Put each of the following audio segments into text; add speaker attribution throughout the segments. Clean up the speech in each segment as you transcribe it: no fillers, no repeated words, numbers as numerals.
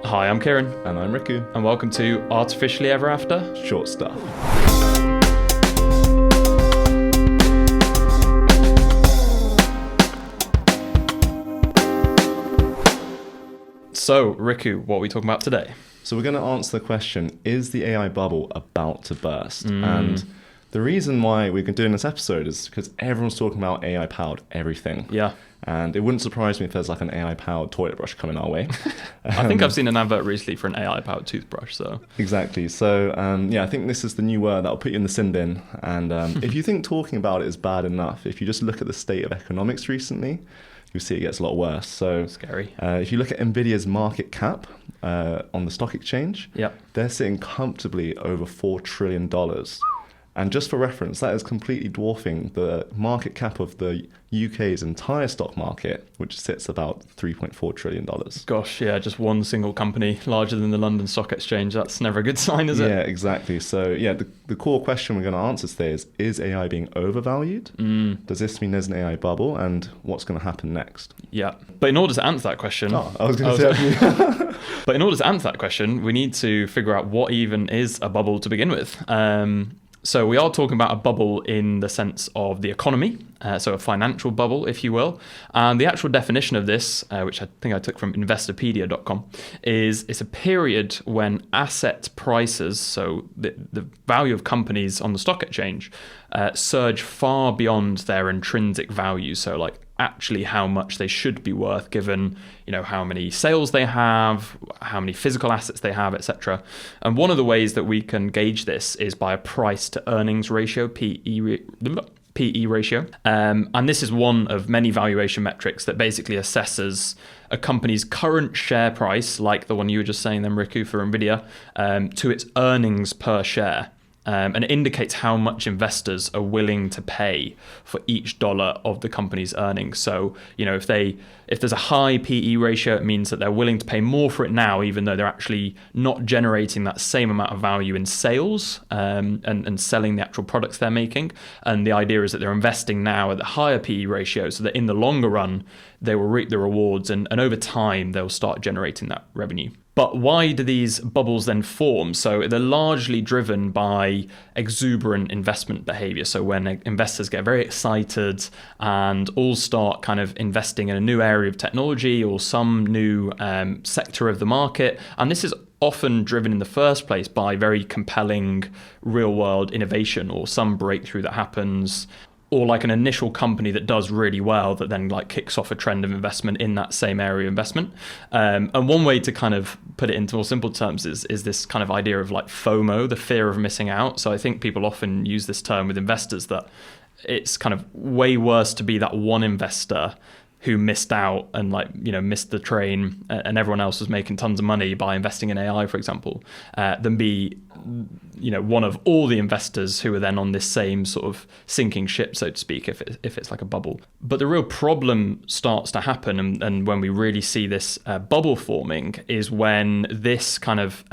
Speaker 1: Hi, I'm Kieren.
Speaker 2: And I'm Riku.
Speaker 1: And welcome to Artificially Ever After
Speaker 2: Short Stuff.
Speaker 1: So, Riku, what are we talking about today?
Speaker 2: So we're going to answer the question, is the AI bubble about to burst? And the reason why we've been doing this episode is because everyone's talking about AI-powered everything.
Speaker 1: Yeah.
Speaker 2: And it wouldn't surprise me if there's like an AI-powered toilet brush coming our way.
Speaker 1: I think I've seen an advert recently for an AI-powered toothbrush. So
Speaker 2: Exactly. So, I think this is the new word that will put you in the sin bin. And if you think talking about it is bad enough, if you just look at the state of economics recently, you'll see it gets a lot worse. So
Speaker 1: scary.
Speaker 2: If you look at Nvidia's market cap on the stock exchange,
Speaker 1: Yep.
Speaker 2: they're sitting comfortably over $4 trillion. And just for reference, that is completely dwarfing the market cap of the UK's entire stock market, which sits about $3.4 trillion.
Speaker 1: Gosh, yeah, just one single company larger than the London Stock Exchange. That's never a good sign, is it?
Speaker 2: Yeah, exactly. So, the core question we're going to answer today is AI being overvalued? Does this mean there's an AI bubble? And what's going to happen next?
Speaker 1: Yeah. But in order to answer that question...
Speaker 2: Oh, I was going to say...
Speaker 1: But in order to answer that question, we need to figure out what even is a bubble to begin with. So we are talking about a bubble in the sense of the economy, so a financial bubble, if you will. And the actual definition of this, which I think I took from investopedia.com, is it's a period when asset prices, so the value of companies on the stock exchange, surge far beyond their intrinsic value. So like actually how much they should be worth given, how many sales they have, how many physical assets they have, etc. And one of the ways that we can gauge this is by a price to earnings ratio, PE ratio. And this is one of many valuation metrics that basically assesses a company's current share price, like the one you were just saying then, Riku, for Nvidia, to its earnings per share. And it indicates how much investors are willing to pay for each dollar of the company's earnings. So, if there's a high PE ratio, it means that they're willing to pay more for it now, even though they're actually not generating that same amount of value in sales and selling the actual products they're making. And the idea is that they're investing now at the higher PE ratio so that in the longer run, they will reap the rewards and over time, they'll start generating that revenue. But why do these bubbles then form? So they're largely driven by exuberant investment behavior. So when investors get very excited and all start kind of investing in a new area of technology or some new sector of the market, and this is often driven in the first place by very compelling real-world innovation or some breakthrough that happens, or like an initial company that does really well that then like kicks off a trend of investment in that same area of investment. And one way to kind of put it into more simple terms is this kind of idea of like FOMO, the fear of missing out. So I think people often use this term with investors that it's kind of way worse to be that one investor who missed out and missed the train and everyone else was making tons of money by investing in AI, for example, than be one of all the investors who are then on this same sort of sinking ship, so to speak, if it's like a bubble. But the real problem starts to happen, and when we really see this bubble forming, is when this kind of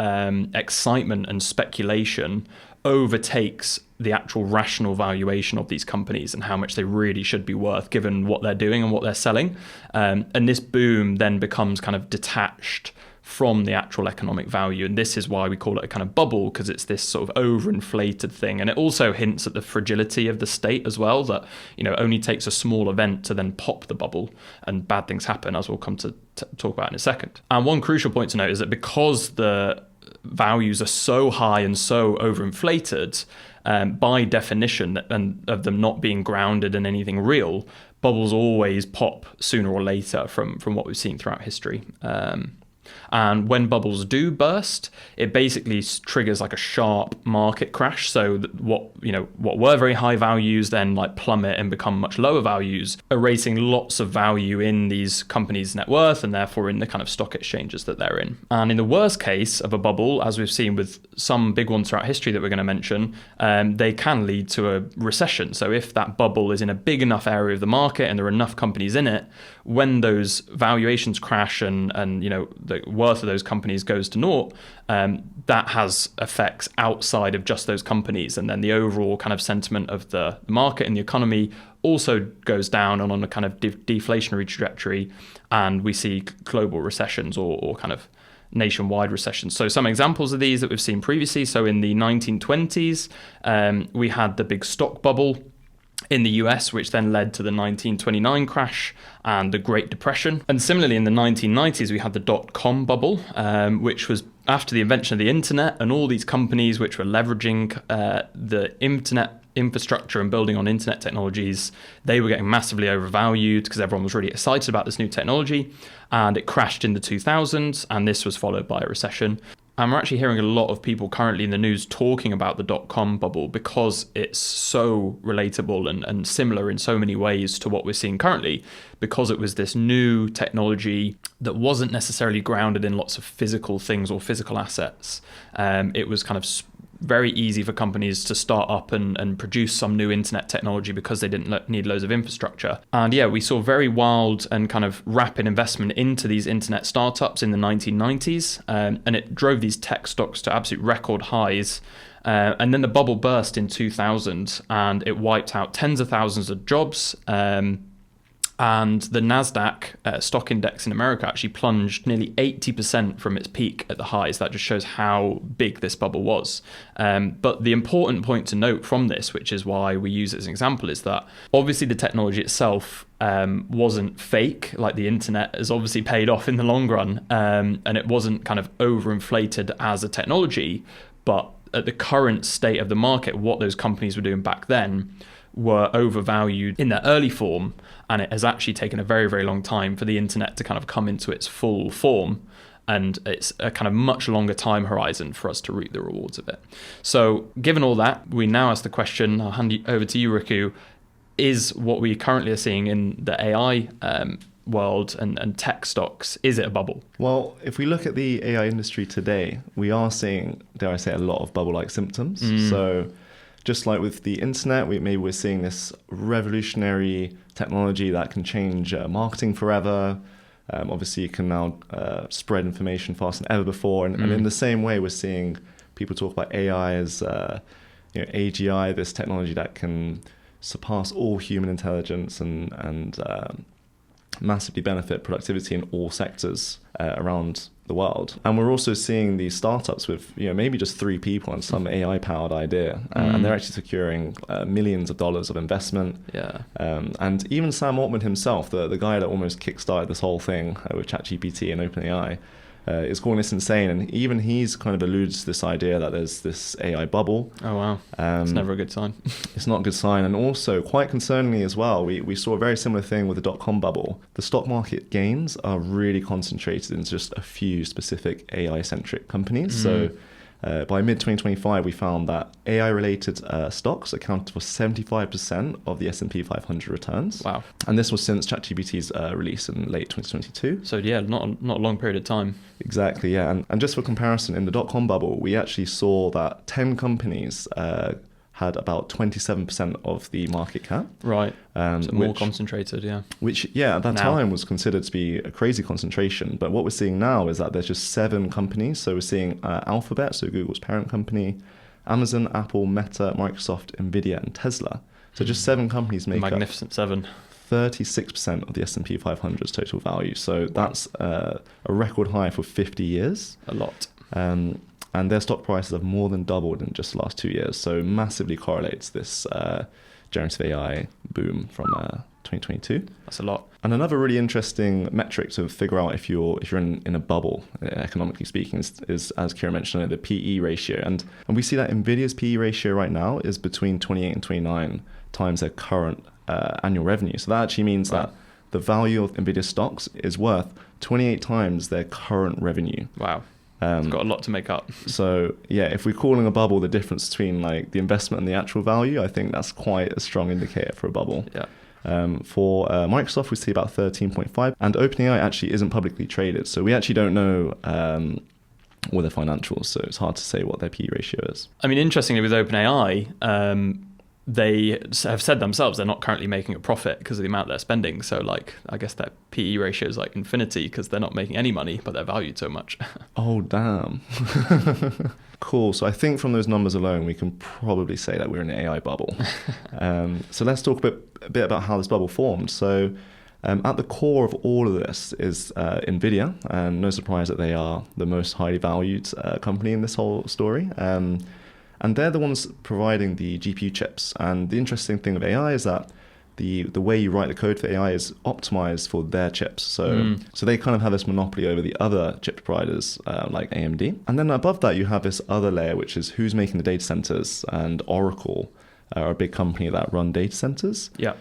Speaker 1: excitement and speculation overtakes the actual rational valuation of these companies and how much they really should be worth given what they're doing and what they're selling. And this boom then becomes kind of detached from the actual economic value. And this is why we call it a kind of bubble, because it's this sort of overinflated thing. And it also hints at the fragility of the state as well, that, only takes a small event to then pop the bubble and bad things happen, as we'll come to talk about in a second. And one crucial point to note is that because the values are so high and so overinflated, by definition, and of them not being grounded in anything real, bubbles always pop sooner or later from what we've seen throughout history. And when bubbles do burst, it basically triggers like a sharp market crash. So what were very high values then like plummet and become much lower values, erasing lots of value in these companies' net worth and therefore in the kind of stock exchanges that they're in. And in the worst case of a bubble, as we've seen with some big ones throughout history that we're going to mention, they can lead to a recession. So if that bubble is in a big enough area of the market and there are enough companies in it, when those valuations crash and the worth of those companies goes to naught, that has effects outside of just those companies. And then the overall kind of sentiment of the market and the economy also goes down and on a kind of deflationary trajectory. And we see global recessions or kind of nationwide recessions. So some examples of these that we've seen previously. So in the 1920s, we had the big stock bubble in the US, which then led to the 1929 crash and the Great Depression. And similarly, in the 1990s, we had the dot-com bubble, which was after the invention of the internet, and all these companies which were leveraging the internet infrastructure and building on internet technologies, they were getting massively overvalued because everyone was really excited about this new technology, and it crashed in the 2000s, and this was followed by a recession. And we're actually hearing a lot of people currently in the news talking about the dot-com bubble because it's so relatable and similar in so many ways to what we're seeing currently, because it was this new technology that wasn't necessarily grounded in lots of physical things or physical assets. It was kind of very easy for companies to start up and produce some new internet technology because they didn't need loads of infrastructure. And yeah, we saw very wild and kind of rapid investment into these internet startups in the 1990s, and it drove these tech stocks to absolute record highs. And then the bubble burst in 2000, and it wiped out tens of thousands of jobs. And the NASDAQ stock index in America actually plunged nearly 80% from its peak at the highs. That just shows how big this bubble was. But the important point to note from this, which is why we use it as an example, is that obviously the technology itself wasn't fake. Like the internet has obviously paid off in the long run, and it wasn't kind of overinflated as a technology. But at the current state of the market, what those companies were doing back then were overvalued in their early form, and it has actually taken a very, very long time for the internet to kind of come into its full form, and it's a kind of much longer time horizon for us to reap the rewards of it. So given all that, we now ask the question, I'll hand it over to you, Riku, is what we currently are seeing in the AI world and tech stocks, is it a bubble?
Speaker 2: Well, if we look at the AI industry today, we are seeing, dare I say, a lot of bubble-like symptoms. So just like with the internet, we're seeing this revolutionary technology that can change marketing forever. Obviously, you can now spread information faster than ever before. And in the same way, we're seeing people talk about AI as AGI, this technology that can surpass all human intelligence and massively benefit productivity in all sectors around the world. And we're also seeing these startups with maybe just 3 people and some AI-powered idea, and they're actually securing millions of dollars of investment.
Speaker 1: Yeah.
Speaker 2: And even Sam Altman himself, the guy that almost kickstarted this whole thing with ChatGPT and OpenAI, is calling this insane, and even he's kind of alluded to this idea that there's this AI bubble.
Speaker 1: Oh wow, it's never a good sign.
Speaker 2: It's not a good sign, and also quite concerningly as well, we saw a very similar thing with the dot-com bubble. The stock market gains are really concentrated in just a few specific AI-centric companies. So by mid-2025, we found that AI-related stocks accounted for 75% of the S&P 500 returns.
Speaker 1: Wow.
Speaker 2: And this was since ChatGPT's release in late 2022.
Speaker 1: So yeah, not a long period of time.
Speaker 2: Exactly, yeah. And just for comparison, in the dot-com bubble, we actually saw that 10 companies had about 27% of the market cap.
Speaker 1: Right. So more concentrated, yeah.
Speaker 2: Which, yeah, at that time was considered to be a crazy concentration. But what we're seeing now is that there's just 7 companies. So we're seeing Alphabet, so Google's parent company, Amazon, Apple, Meta, Microsoft, Nvidia, and Tesla. So just 7 companies make
Speaker 1: Magnificent 7.
Speaker 2: 36% of the S&P 500's total value. So that's a record high for 50 years.
Speaker 1: A lot.
Speaker 2: And their stock prices have more than doubled in just the last 2 years. So massively correlates this generative AI boom from 2022.
Speaker 1: That's a lot.
Speaker 2: And another really interesting metric to figure out if you're in a bubble, economically speaking, is as Kieren mentioned, the PE ratio. And we see that Nvidia's PE ratio right now is between 28 and 29 times their current annual revenue. So that actually means that the value of Nvidia stocks is worth 28 times their current revenue.
Speaker 1: Wow. It's got a lot to make up.
Speaker 2: So yeah, if we're calling a bubble the difference between like the investment and the actual value, I think that's quite a strong indicator for a bubble.
Speaker 1: Yeah.
Speaker 2: For Microsoft, we see about 13.5, and OpenAI actually isn't publicly traded, so we actually don't know all their financials, so it's hard to say what their PE ratio is.
Speaker 1: I mean, interestingly, with OpenAI, they have said themselves they're not currently making a profit because of the amount they're spending. So, like, I guess their PE ratio is like infinity because they're not making any money, but they're valued so much.
Speaker 2: Oh, damn. Cool. So I think from those numbers alone, we can probably say that we're in an AI bubble. So let's talk a bit about how this bubble formed. So At the core of all of this is NVIDIA, and no surprise that they are the most highly valued company in this whole story. And they're the ones providing the GPU chips. And the interesting thing of AI is that the way you write the code for AI is optimized for their chips. So they kind of have this monopoly over the other chip providers like AMD. And then above that, you have this other layer, which is who's making the data centers. And Oracle are a big company that run data centers.
Speaker 1: Yeah.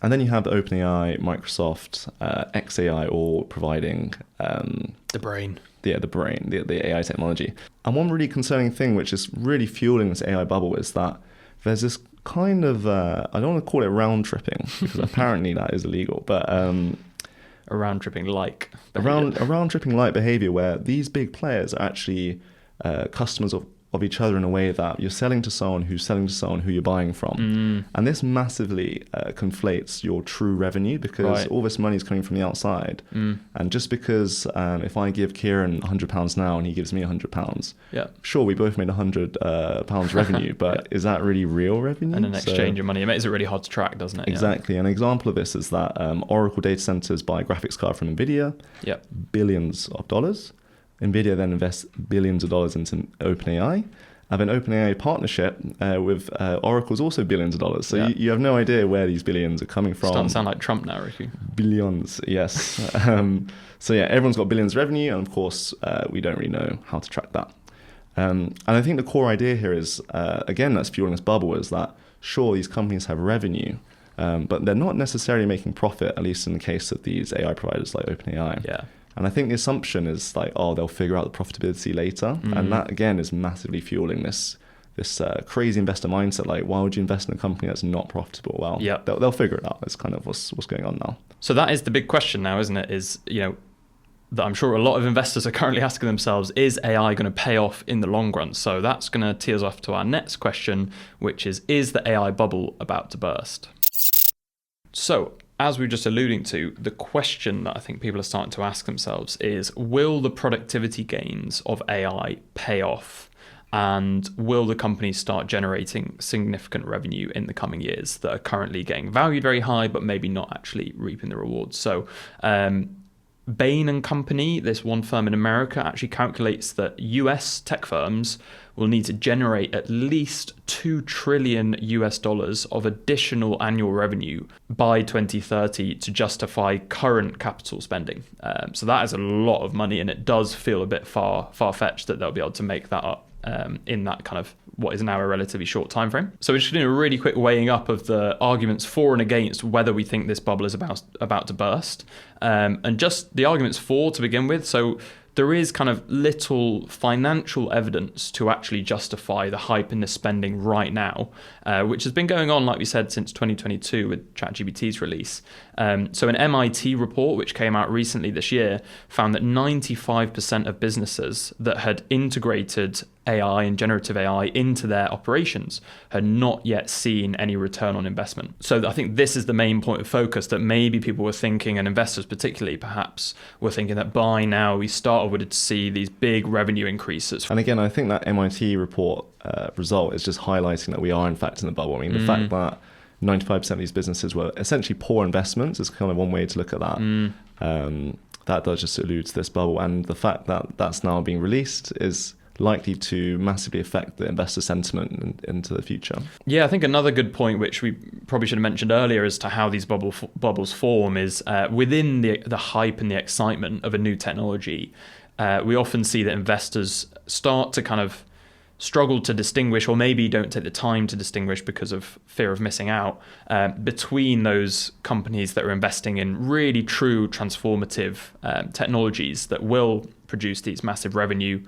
Speaker 2: And then you have OpenAI, Microsoft, xAI, all providing
Speaker 1: the brain.
Speaker 2: The brain, the AI technology. And one really concerning thing, which is really fueling this AI bubble, is that there's this kind of, I don't want to call it round tripping, because apparently that is illegal, but
Speaker 1: a round tripping like
Speaker 2: behavior. A round tripping like behavior where these big players are actually customers of each other in a way that you're selling to someone who's selling to someone who you're buying from. And this massively conflates your true revenue, because all this money is coming from the outside. And just because if I give Kieren £100 now and he gives me £100, sure, we both made £100 revenue, but is that really real revenue?
Speaker 1: And an exchange of money. It makes it really hard to track, doesn't it?
Speaker 2: Exactly. An example of this is that Oracle data centers buy graphics card from NVIDIA, billions of dollars. NVIDIA then invests billions of dollars into OpenAI. And then OpenAI partnership with Oracle is also billions of dollars. So you have no idea where these billions are coming from.
Speaker 1: Starting to sound like Trump now, Riku.
Speaker 2: Billions, yes. So everyone's got billions of revenue, and of course, we don't really know how to track that. And I think the core idea here is, again, that's fueling this bubble, is that sure, these companies have revenue, but they're not necessarily making profit, at least in the case of these AI providers like OpenAI.
Speaker 1: Yeah.
Speaker 2: And I think the assumption is like, they'll figure out the profitability later. And that, again, is massively fueling this crazy investor mindset. Like, why would you invest in a company that's not profitable? Well, they'll figure it out. That's kind of what's going on now.
Speaker 1: So that is the big question now, isn't it? Is, that I'm sure a lot of investors are currently asking themselves, is AI going to pay off in the long run? So that's going to tee us off to our next question, which is the AI bubble about to burst? So, as we were just alluding to, the question that I think people are starting to ask themselves is, will the productivity gains of AI pay off? And will the companies start generating significant revenue in the coming years that are currently getting valued very high, but maybe not actually reaping the rewards? So Bain and Company, this one firm in America, actually calculates that US tech firms will need to generate at least $2 trillion of additional annual revenue by 2030 to justify current capital spending. So that is a lot of money, and it does feel a bit far-fetched that they'll be able to make that up in that kind of what is now a relatively short time frame. So we're just doing a really quick weighing up of the arguments for and against whether we think this bubble is about to burst. And just the arguments for to begin with. So there is kind of little financial evidence to actually justify the hype in this spending right now, which has been going on, like we said, since 2022 with ChatGPT's release. So an MIT report, which came out recently this year, found that 95% of businesses that had integrated AI and generative AI into their operations had not yet seen any return on investment. So I think this is the main point of focus, that maybe people were thinking, and investors particularly perhaps, were thinking that by now we started to see these big revenue increases.
Speaker 2: And again, I think that MIT report result is just highlighting that we are in fact in the bubble. I mean, the fact that 95% of these businesses were essentially poor investments is kind of one way to look at that. That does just allude to this bubble. And the fact that that's now being released is likely to massively affect the investor sentiment into the future. Yeah,
Speaker 1: I think another good point, which we probably should have mentioned earlier, as to how these bubbles form is within the hype and the excitement of a new technology, we often see that investors start to kind of struggle to distinguish, or maybe don't take the time to distinguish because of fear of missing out, between those companies that are investing in really true transformative technologies that will produce these massive revenue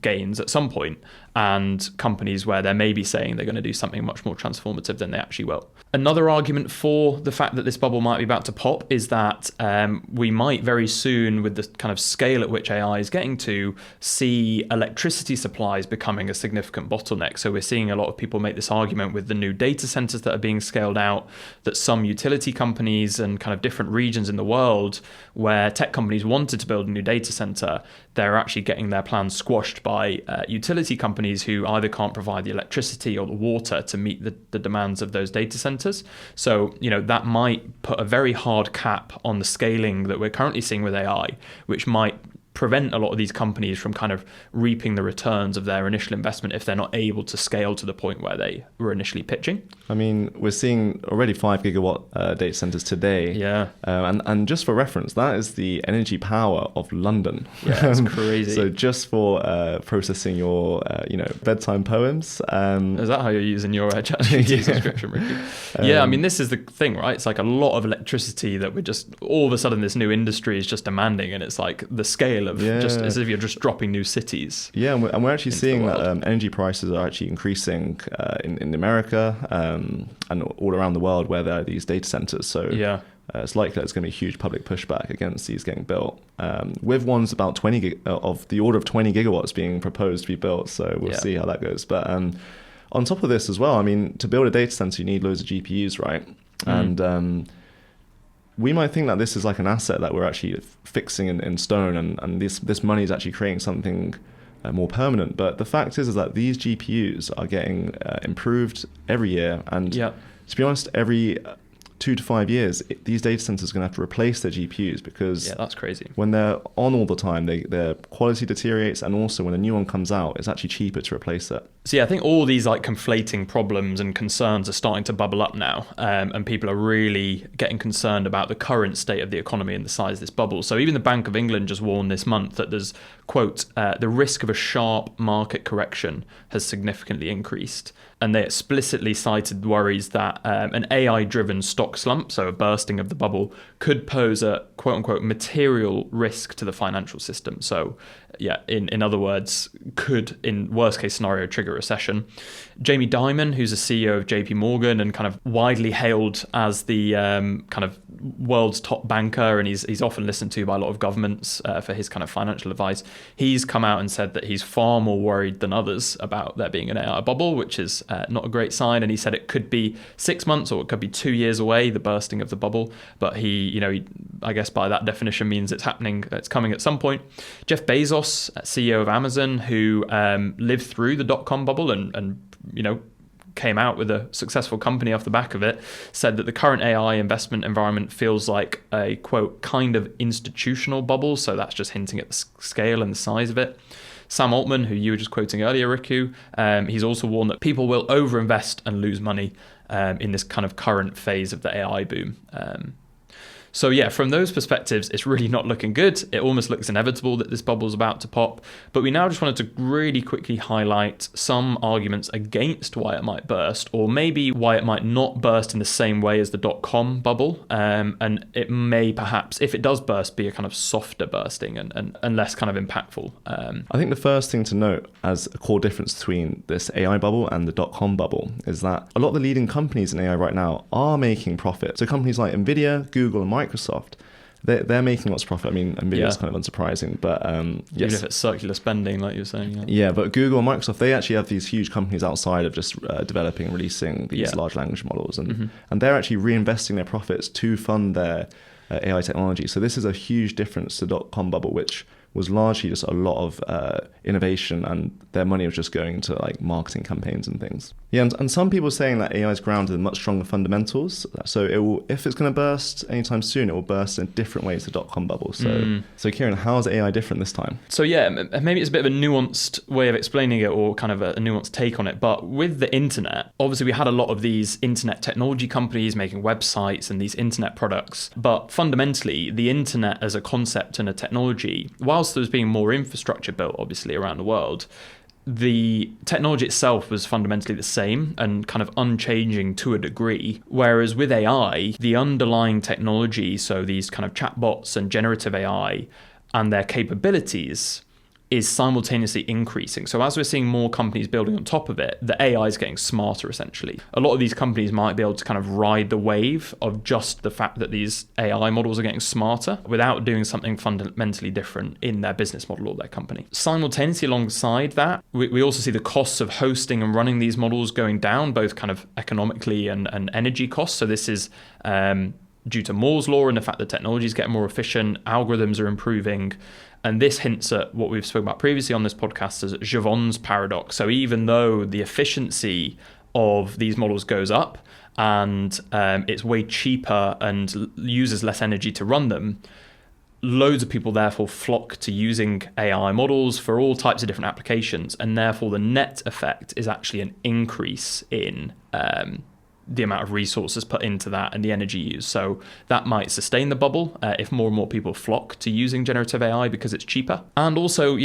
Speaker 1: gains at some point, and companies where they're maybe saying they're going to do something much more transformative than they actually will. Another argument for the fact that this bubble might be about to pop is that we might very soon, with the kind of scale at which AI is getting to, see electricity supplies becoming a significant bottleneck. So we're seeing a lot of people make this argument with the new data centers that are being scaled out, that some utility companies and kind of different regions in the world where tech companies wanted to build a new data center center, they're actually getting their plans squashed by utility companies who either can't provide the electricity or the water to meet the demands of those data centers. So, that might put a very hard cap on the scaling that we're currently seeing with AI, which might prevent a lot of these companies from kind of reaping the returns of their initial investment if they're not able to scale to the point where they were initially pitching.
Speaker 2: I mean, we're seeing already 5 gigawatt data centers today.
Speaker 1: Yeah.
Speaker 2: And just for reference, that is the energy power of London.
Speaker 1: Yeah, it's crazy.
Speaker 2: So just for processing your, bedtime poems.
Speaker 1: Is that how you're using your ChatGPT subscription, Ricky? Yeah, I mean, this is the thing, right? It's like a lot of electricity that we're just, all of a sudden this new industry is just demanding, and it's like the scale of just as if you're just dropping new cities.
Speaker 2: Yeah, and we're actually seeing that energy prices are actually increasing in America and all around the world where there are these data centers. So it's likely there's going to be a huge public pushback against these getting built, with ones about 20 of the order of 20 gigawatts being proposed to be built. So we'll see how that goes. But on top of this as well, I mean, to build a data center, you need loads of GPUs, right? And we might think that this is like an asset that we're actually fixing in stone, and this money is actually creating something more permanent. But the fact is that these GPUs are getting improved every year. And to be honest, every 2 to 5 years, these data centers are going to have to replace their GPUs, because
Speaker 1: that's crazy.
Speaker 2: When they're on all the time, their quality deteriorates, and also when a new one comes out, it's actually cheaper to replace it.
Speaker 1: So I think all these like conflating problems and concerns are starting to bubble up now, and people are really getting concerned about the current state of the economy and the size of this bubble. So even the Bank of England just warned this month that there's, quote, the risk of a sharp market correction has significantly increased. And they explicitly cited worries that an AI-driven stock slump, so a bursting of the bubble, could pose a quote-unquote material risk to the financial system. So, in other words, could, in worst-case scenario, trigger a recession. Jamie Dimon, who's a CEO of JP Morgan and kind of widely hailed as the kind of world's top banker, and he's often listened to by a lot of governments for his kind of financial advice, he's come out and said that he's far more worried than others about there being an AI bubble, which is not a great sign. And he said it could be 6 months or it could be 2 years away, the bursting of the bubble. But he, I guess by that definition means it's coming at some point. Jeff Bezos, CEO of Amazon, who lived through the dot-com bubble and came out with a successful company off the back of it, said that the current AI investment environment feels like a, quote, kind of institutional bubble. So that's just hinting at the scale and the size of it. Sam Altman, who you were just quoting earlier, Riku, he's also warned that people will overinvest and lose money in this kind of current phase of the AI boom. So from those perspectives, it's really not looking good. It almost looks inevitable that this bubble is about to pop. But we now just wanted to really quickly highlight some arguments against why it might burst, or maybe why it might not burst in the same way as the dot-com bubble. And it may perhaps, if it does burst, be a kind of softer bursting and less kind of impactful.
Speaker 2: I think the first thing to note as a core difference between this AI bubble and the dot-com bubble is that a lot of the leading companies in AI right now are making profit. So companies like Nvidia, Google, and Microsoft, they're making lots of profit. I mean, Nvidia's kind of unsurprising, but
Speaker 1: even if it's circular spending, like you're saying.
Speaker 2: Yeah, but Google and Microsoft, they actually have these huge companies outside of just developing and releasing these large language models, and they're actually reinvesting their profits to fund their AI technology. So this is a huge difference to the dot-com bubble, which was largely just a lot of innovation, and their money was just going to like marketing campaigns and things. Yeah, and some people are saying that AI is grounded in much stronger fundamentals. So it will, if it's going to burst anytime soon, it will burst in different ways to the dot-com bubble. So Kieren, how is AI different this time?
Speaker 1: So maybe it's a bit of a nuanced way of explaining it, or kind of a nuanced take on it. But with the internet, obviously we had a lot of these internet technology companies making websites and these internet products. But fundamentally, the internet as a concept and a technology, whilst there's being more infrastructure built, obviously, around the world, the technology itself was fundamentally the same and kind of unchanging to a degree. Whereas with AI, the underlying technology, so these kind of chatbots and generative AI and their capabilities, is simultaneously increasing. So as we're seeing more companies building on top of it, the AI is getting smarter, essentially. A lot of these companies might be able to kind of ride the wave of just the fact that these AI models are getting smarter without doing something fundamentally different in their business model or their company. Simultaneously alongside that, we also see the costs of hosting and running these models going down, both kind of economically and energy costs. So this is due to Moore's law and the fact that technology is getting more efficient, algorithms are improving, And this hints at what we've spoken about previously on this podcast as Javon's paradox. So even though the efficiency of these models goes up and it's way cheaper and uses less energy to run them, loads of people therefore flock to using AI models for all types of different applications, and therefore the net effect is actually an increase in the amount of resources put into that and the energy used. So that might sustain the bubble if more and more people flock to using generative AI because it's cheaper. And also,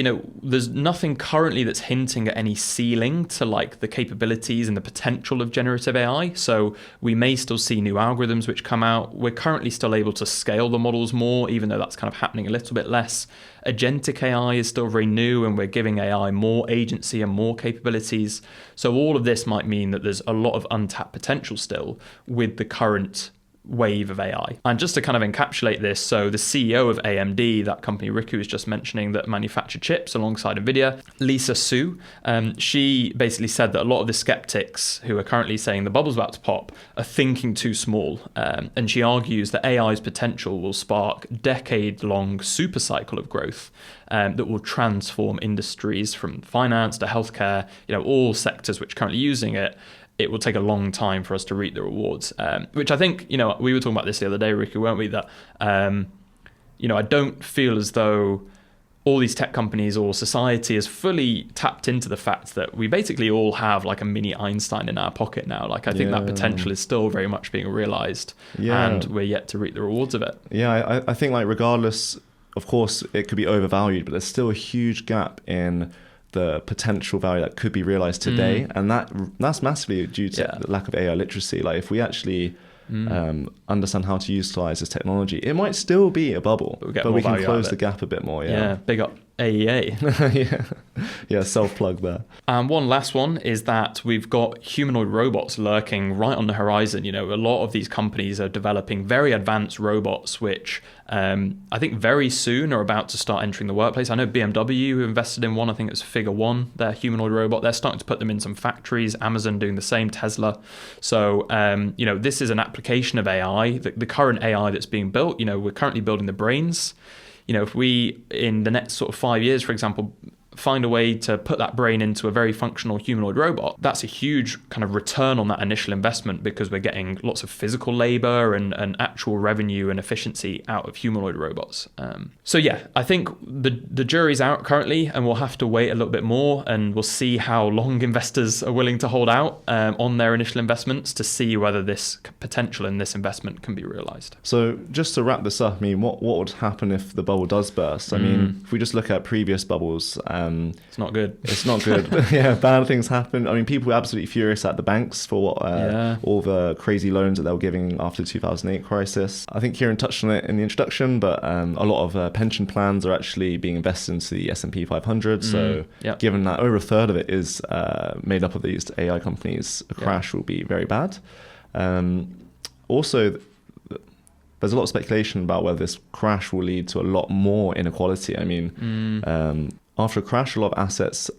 Speaker 1: there's nothing currently that's hinting at any ceiling to like the capabilities and the potential of generative AI. So we may still see new algorithms which come out. We're currently still able to scale the models more, even though that's kind of happening a little bit less. Agentic AI is still very new, and we're giving AI more agency and more capabilities. So all of this might mean that there's a lot of untapped potential still with the current wave of AI. And just to kind of encapsulate this, so the CEO of AMD, that company Riku was just mentioning that manufactured chips alongside NVIDIA, Lisa Su, she basically said that a lot of the skeptics who are currently saying the bubble's about to pop are thinking too small. And she argues that AI's potential will spark decade-long super cycle of growth that will transform industries from finance to healthcare, all sectors which are currently using it. It will take a long time for us to reap the rewards, which I think, we were talking about this the other day, Riku, weren't we? That, I don't feel as though all these tech companies or society is fully tapped into the fact that we basically all have like a mini Einstein in our pocket now. Like, I think that potential is still very much being realized, and we're yet to reap the rewards of it.
Speaker 2: Yeah, I think like regardless, of course, it could be overvalued, but there's still a huge gap in the potential value that could be realized today, and that's massively due to the lack of AI literacy. Like, if we actually understand how to utilize this technology, it might still be a bubble, but we can close the gap a bit more.
Speaker 1: Big up AEA.
Speaker 2: yeah, self-plug there.
Speaker 1: And one last one is that we've got humanoid robots lurking right on the horizon. A lot of these companies are developing very advanced robots, which I think very soon are about to start entering the workplace. I know BMW who invested in one, I think it's Figure One, their humanoid robot. They're starting to put them in some factories, Amazon doing the same, Tesla. So, this is an application of AI. The current AI that's being built, we're currently building the brains. If we, in the next sort of 5 years, for example, find a way to put that brain into a very functional humanoid robot, that's a huge kind of return on that initial investment, because we're getting lots of physical labor and actual revenue and efficiency out of humanoid robots. I think the jury's out currently, and we'll have to wait a little bit more, and we'll see how long investors are willing to hold out on their initial investments to see whether this potential in this investment can be realized.
Speaker 2: So just to wrap this up, what would happen if the bubble does burst? If we just look at previous bubbles,
Speaker 1: it's not good.
Speaker 2: It's not good. Bad things happen. People were absolutely furious at the banks for what all the crazy loans that they were giving after the 2008 crisis. I think Kieren touched on it in the introduction, but a lot of pension plans are actually being invested into the S&P 500. So given that over a third of it is made up of these AI companies, a crash will be very bad. Also, there's a lot of speculation about whether this crash will lead to a lot more inequality. After a crash, a lot of assets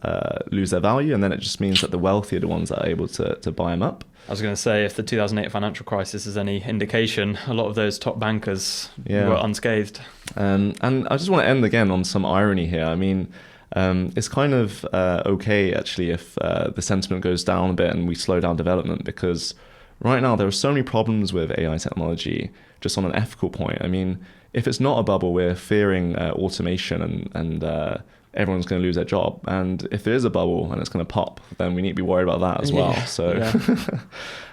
Speaker 2: lose their value, and then it just means that the wealthy are the ones that are able to buy them up.
Speaker 1: I was going to say, if the 2008 financial crisis is any indication, a lot of those top bankers were unscathed. And
Speaker 2: I just want to end again on some irony here. It's kind of okay, actually, if the sentiment goes down a bit and we slow down development, because right now there are so many problems with AI technology just on an ethical point. If it's not a bubble, we're fearing automation and everyone's going to lose their job. And if there is a bubble and it's going to pop, then we need to be worried about that as well. So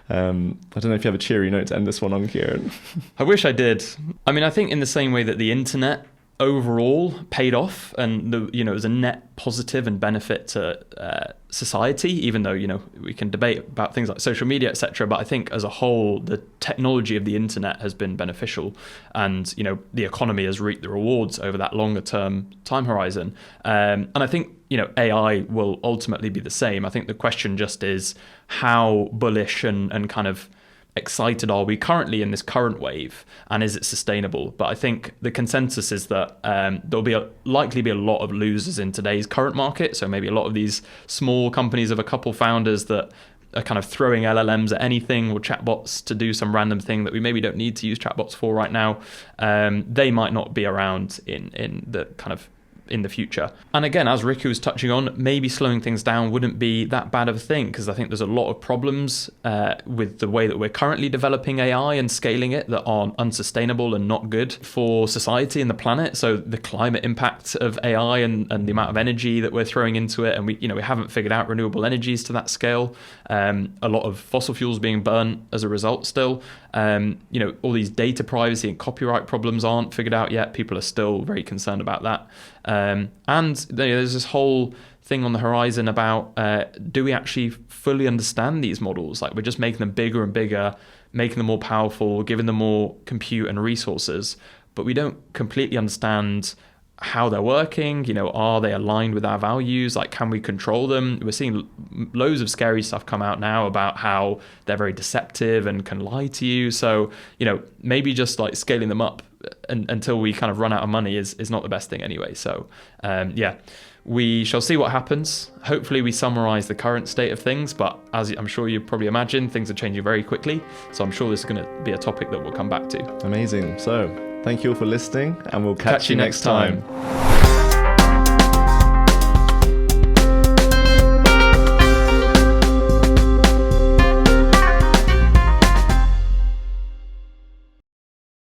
Speaker 2: I don't know if you have a cheery note to end this one on, Kieren.
Speaker 1: I wish I did. I think in the same way that the internet overall paid off, and it was a net positive and benefit to society, even though we can debate about things like social media, etc. But I think as a whole, the technology of the internet has been beneficial, and the economy has reaped the rewards over that longer term time horizon. And I think AI will ultimately be the same. I think the question just is how bullish and kind of excited are we currently in this current wave, and is it sustainable? But I think the consensus is that there'll likely be a lot of losers in today's current market. So maybe a lot of these small companies of a couple founders that are kind of throwing LLMs at anything, or chatbots to do some random thing that we maybe don't need to use chatbots for right now. They might not be around in the kind of in the future. And again, as Riku was touching on, maybe slowing things down wouldn't be that bad of a thing, because I think there's a lot of problems with the way that we're currently developing AI and scaling it that are unsustainable and not good for society and the planet. So the climate impact of AI and the amount of energy that we're throwing into it, and we haven't figured out renewable energies to that scale. A lot of fossil fuels being burnt as a result still. All these data privacy and copyright problems aren't figured out yet. People are still very concerned about that. And there's this whole thing on the horizon about do we actually fully understand these models? Like, we're just making them bigger and bigger, making them more powerful, giving them more compute and resources, but we don't completely understand how they're working. Are they aligned with our values? Like, can we control them? We're seeing loads of scary stuff come out now about how they're very deceptive and can lie to you. So, maybe just like scaling them up until we kind of run out of money is not the best thing anyway. So, we shall see what happens. Hopefully we summarize the current state of things, but as I'm sure you probably imagine, things are changing very quickly. So I'm sure this is going to be a topic that we'll come back to.
Speaker 2: Amazing. So thank you all for listening, and we'll catch you next time.